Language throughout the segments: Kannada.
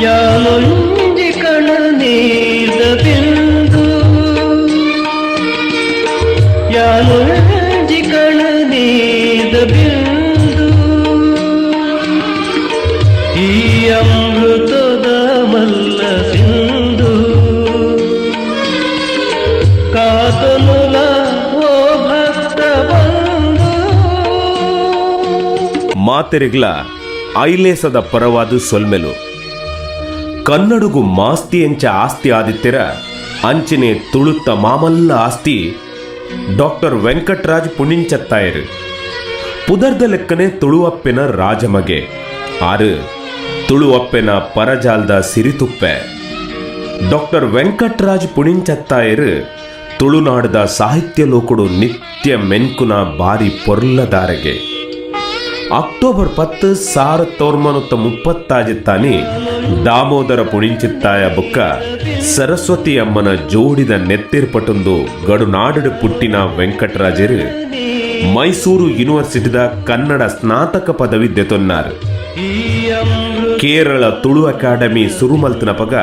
ಯಾನೊಂಜಿ ಕಣ ನೀರ್ದ ಬಿಂದು ಯಾನೊಂಜಿ ಕಣ ನೀರ್ದ ಬಿಂದು ಈ ಅಮೃತದ ಮಲ್ಲ ಸಿಂಧು ಕಾತನುಲ ಓ ಭಕ್ತ ಬಂಧು. ಮಾತೆರೆಗ್ಲ ಐಲೇಸದ ಪರವಾದು ಸೊಲ್ಮೆಲು ಕನ್ನಡಗು ಮಾಸ್ತಿ ಎಂಚ ಆಸ್ತಿ ಆದಿತ್ಯರ ಅಂಚನೆ ತುಳುತ್ತ ಮಾಮಲ್ಲ ಆಸ್ತಿ ಡಾಕ್ಟರ್ ವೆಂಕಟರಾಜ್ ಪುಣಿಂಚತ್ತಾಯರು ಪುದರ್ದ ಲೆಕ್ಕನೆ ತುಳುವಪ್ಪೆನ ರಾಜಮಗೆ ಆರು ತುಳುವಪ್ಪೆನ ಪರಜಾಲ್ದ ಸಿರಿತುಪ್ಪೆ. ಡಾಕ್ಟರ್ ವೆಂಕಟರಾಜ್ ಪುಣಿಂಚತ್ತಾಯರು ತುಳುನಾಡದ ಸಾಹಿತ್ಯ ಲೋಕಡು ನಿತ್ಯ ಮೆನ್ಕುನ ಬಾರಿ ಪೊರ್ಲದಾರೆಗೆ ಅಕ್ಟೋಬರ್ 10 1930 ದಾಮೋದರ ಪುಣಿಂಚಿತ್ತಾಯ ಬುಕ್ಕ ಸರಸ್ವತಿ ಅಮ್ಮನ ಜೋಡಿದ ನೆತ್ತಿರ್ಪಟೊಂದು ಗಡುನಾಡು ಪುಟ್ಟಿನ ವೆಂಕಟರಾಜರು ಮೈಸೂರು ಯೂನಿವರ್ಸಿಟಿದ ಕನ್ನಡ ಸ್ನಾತಕ ಪದವಿ ದೆತೊನ್ನಾರು. ಕೇರಳ ತುಳು ಅಕಾಡೆಮಿ ಸುರುಮಲ್ತನ ಪಗ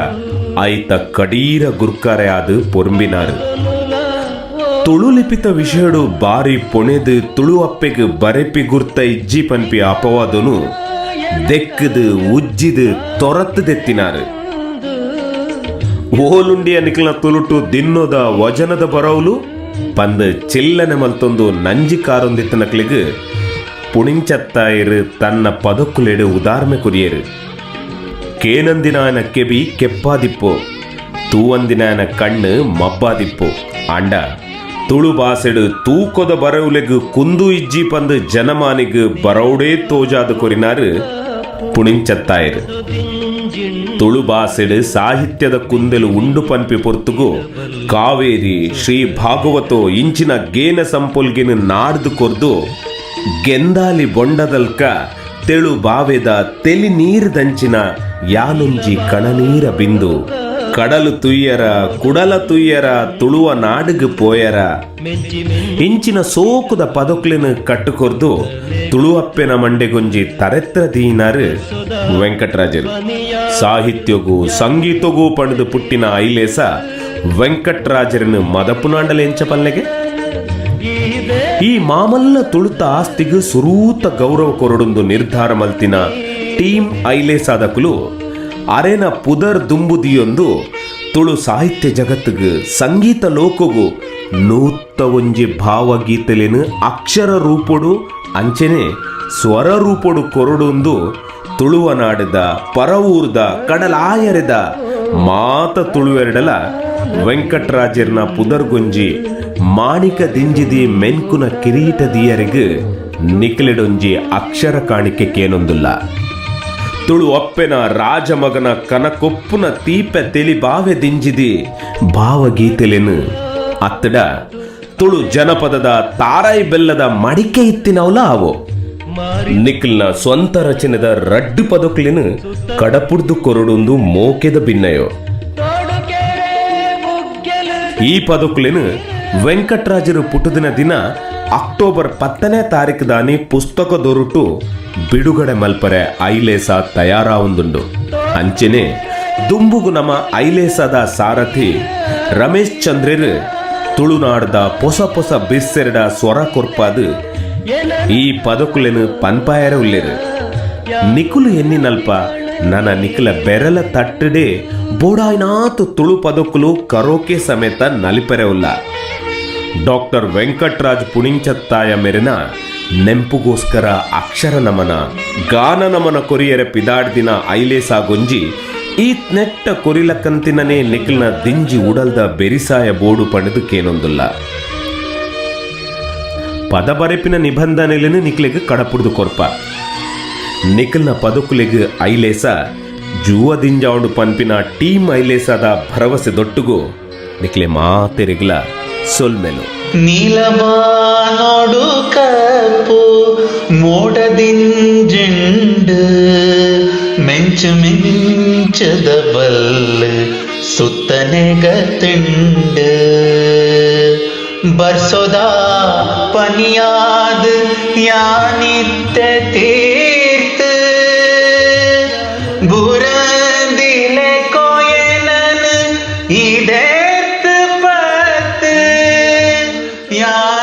ಐತ ಕಡೀರ ಗುರ್ಕಾರೆ ಆದು ಪೊರ್ಂಬಿನಾರು. ತುಳು ಲಿಪಿತ ವಿಷಯಡು ಬಾರಿ ಪೊಣೆದು ತುಳು ಅಪ್ಪೆಗೆ ಬರೆಪಿ ಗುರ್ತ ಇಜ್ಜಿ ಪನ್ಪಿ ಅಪವಾದನು ದೆಕ್ಕದು ಉಜ್ಜಿದು ತೊರತ್ತು ದೆತ್ತಿನಾರು. ಓಲುಂಡಿಯ ನಿಕ್ಲ ತುಳುಟು ದಿನ್ನೋದ ವಜನದ ಬರೌಲು ಪಂದ್ ಚಿಲ್ಲನೆ ಮಲ್ತೊಂದು ನಂಜಿ ಕಾರೊಂದಿತ್ತನಕ್ಲಿಗೆ ಪುಣಿಂಚತ್ತಾಯರು ತನ್ನ ಪದಕ್ಕುಲೆಡು ಉದಾರ್ಮೆ ಕುರಿಯರು. ಕೇನಂದಿನಾಯನ ಕೆಬಿ ಕೆಪ್ಪಾದಿಪ್ಪು ತೂವಂದಿನಾಯನ ಕಣ್ಣು ಮಬ್ಬಾದಿಪ್ಪು ಅಂಡ ತುಳು ಭಾಷೆಡು ತೂಕದ ಬರವುಲೆಗು ಕುಂದು ಇಜ್ಜಿ ಪಂದು ಜನಮಾನಿಗು ಬರೌಡೇ ತೋಜಾದ ಕೊರಿನಾರು ಪುಣಿಂಚತ್ತಾಯರು. ತುಳು ಭಾಷೆಡು ಸಾಹಿತ್ಯದ ಕುಂದೆಲು ಉಂಡು ಪನ್ಪಿ ಪೊರ್ತುಗು ಕಾವೇರಿ ಶ್ರೀ ಭಾಗವತೋ ಇಂಚಿನ ಗೇನ ಸಂಪೊಲ್ಗಿನ ನಾಡ್ದು ಕೊರ್ದು ಗೆಂದಾಲಿ ಬೊಂಡದಲ್ಕ ತೆಳು ಬಾವೆದ ತೆಲಿ ನೀರು ದಂಚಿನ ಯಾನುಂಜಿ ಕಣನೀರ ಬಿಂದು ಕಡಲು ತುಯ್ಯರ ಕುಡಲ ತುಯ್ಯರ ತುಳುವ ನಾಡಿಗೆ ಪೋಯರ ಇಂಚಿನ ಸೋಕುದ ಪದಕ್ಲಿನ ಕಟ್ಟುಕೊರ್ದು ತುಳುವಪ್ಪೆನ ಮಂಡೆಗೊಂಜಿ ತರೆತ್ರ ದೀನಾರು ವೆಂಕಟರಾಜರು. ಸಾಹಿತ್ಯಗೂ ಸಂಗೀತಗೂ ಪಡೆದು ಪುಟ್ಟಿನ ಐಲೇಸ ವೆಂಕಟರಾಜರನ್ನು ಮದಪುನಾಂಡಲ ಎಂಚಪಲ್ಲೆಗೆ ಈ ಮಾಮಲ್ಲ ತುಳುತ ಆಸ್ತಿಗೂ ಸುರೂತ ಗೌರವ ಕೊರಡೊಂದು ನಿರ್ಧಾರ ಮಲ್ತಿನ ಟೀಮ್ ಐಲೇಸಾದಕುಲು ಅರೆನ ಪುದರ್ ದುಂಬುದಿಯೊಂದು ತುಳು ಸಾಹಿತ್ಯ ಜಗತ್ತಿಗೆ ಸಂಗೀತ ಲೋಕಗೂ ನೂತ್ತ ಒಂಜಿ ಭಾವಗೀತಲೇನು ಅಕ್ಷರ ರೂಪೊಡು ಅಂಚೆನೆ ಸ್ವರ ರೂಪೊಡು ಕೊರಡೊಂದು ತುಳುವ ನಾಡದ ಪರವೂರ್ದ ಕಡಲಾಯರೆದ ಮಾತ ತುಳುವೆರಡಲ ವೆಂಕಟರಾಜರ್ನ ಪುದರ್ಗೊಂಜಿ ಮಾಣಿಕ ದಿಂಜಿದಿ ಮೆನ್ಕುನ ಕಿರೀಟ ದಿಯರಿಗೆ ನಿಕ್ಲೆಡೊಂಜಿ ಅಕ್ಷರ ಕಾಣಿಕೆ ಕೇನೊಂದುಲ್ಲ. ತುಳು ಅಪ್ಪೆನ ರಾಜಮಗನ ಕನಕೊಪ್ಪುನ ತೀಪೆ ತೆಲಿ ಬಾವೆ ದಿಂಜಿದಿ ಭಾವಗೀತೆಲೆನು ಅತ್ತಡ ತುಳು ಜನಪದದ ತಾರಾಯಿ ಬೆಲ್ಲದ ಮಡಿಕೆ ಇತ್ತಿನವಲ್ಲ ಅವು ನಿಖಿಲ್ನ ಸ್ವಂತ ರಚನೆದ ರಡ್ಡು ಪದಕ್ಲೇನು ಕಡಪುಡ್ದು ಕೊರಡೊಂದು ಮೋಕೆದ ಭಿನ್ನಯೋ. ಈ ಪದಕ್ಲೇನು ವೆಂಕಟರಾಜರು ಪುಟದಿನ ದಿನ ಅಕ್ಟೋಬರ್ 10 ದಾನಿ ಪುಸ್ತಕ ದೊರುಟು ಬಿಡುಗಡೆ ಮಲ್ಪರೆ ಐಲೇಸ ತಯಾರಾವೊಂದುಂಡು. ಅಂಚೆನೆ ದುಂಬುಗು ನಮ್ಮ ಐಲೇಸದ ಸಾರಥಿ ರಮೇಶ್ ಚಂದ್ರರು ತುಳುನಾಡದ ಪೊಸ ಪೊಸ ಬಿಸ್ಸೆರಡ ಸ್ವರ ಕೊರ್ಪಾದು ಈ ಪದಕುಲೆನು ಪನ್ಪಾಯರ ಉಲ್ಲೆರು. ನಿಕುಲು ಎನ್ನಿನಲ್ಪ ನನ್ನ ನಿಖಲ ಬೆರಲ ತಟ್ಟಡೆ ಬೋಡಾಯ್ನಾತು ತುಳು ಪದಕುಲು ಕರೋಕೆ ಸಮೇತ ನಲಿಪೆರೆ ಉಲ್ಲ. ಡಾಕ್ಟರ್ ವೆಂಕಟರಾಜ್ ಪುಣಿಂಚತ್ತಾಯ ಮೆರೆನ ನೆಂಪುಗೋಸ್ಕರ ಅಕ್ಷರ ನಮನ ಗಾನ ನಮನ ಕೊರಿಯರ ಪಿದಾಡ್ದಿನ ಐಲೇಸ ಗೊಂಜಿ ಈ ನೆಟ್ಟ ಕೊರಿಲಕ್ಕಂತಿನನೇ ನಿಖಲ್ನ ದಿಂಜಿ ಉಡಲ್ದ ಬೆರಿಸಾಯ ಬೋಡು ಪಡೆದು ಕೇನೊಂದುಲ್ಲ. ಪದ ಬರೆಪಿನ ನಿಬಂಧನೆಲೆನು ನಿಖಲಿಗೆ ಕಡಪುಡ್ದು ಕೊರ್ಪ ನಿಖಲ್ನ ಪದಕುಲಿಗೆ ಐಲೇಸ ಜೂವ ದಿಂಜಾವಡು ಪನ್ಪಿನ ಟೀಮ್ ಐಲೇಸದ ಭರವಸೆ ದೊಟ್ಟುಗು ನಿಖಲೆ ಮಾತೆರೆಗ್ಲ ಸೊಲ್ಮೆಲು ನೀಲಮಾನೋಡು ಕಪ್ಪು ಮೋಡದಿಂಜುಂಡು ಮೆಂಚು ಮಿಂಚದ ಬಲ್ಲು ಸುತ್ತನೆಗತುಂಡು ಬರ್ಸೋದ ಪನಿಯಾದ ಯಾನಿತ್ತ ತೀರ್ಥ ಬುರಂದಿ ಯಾ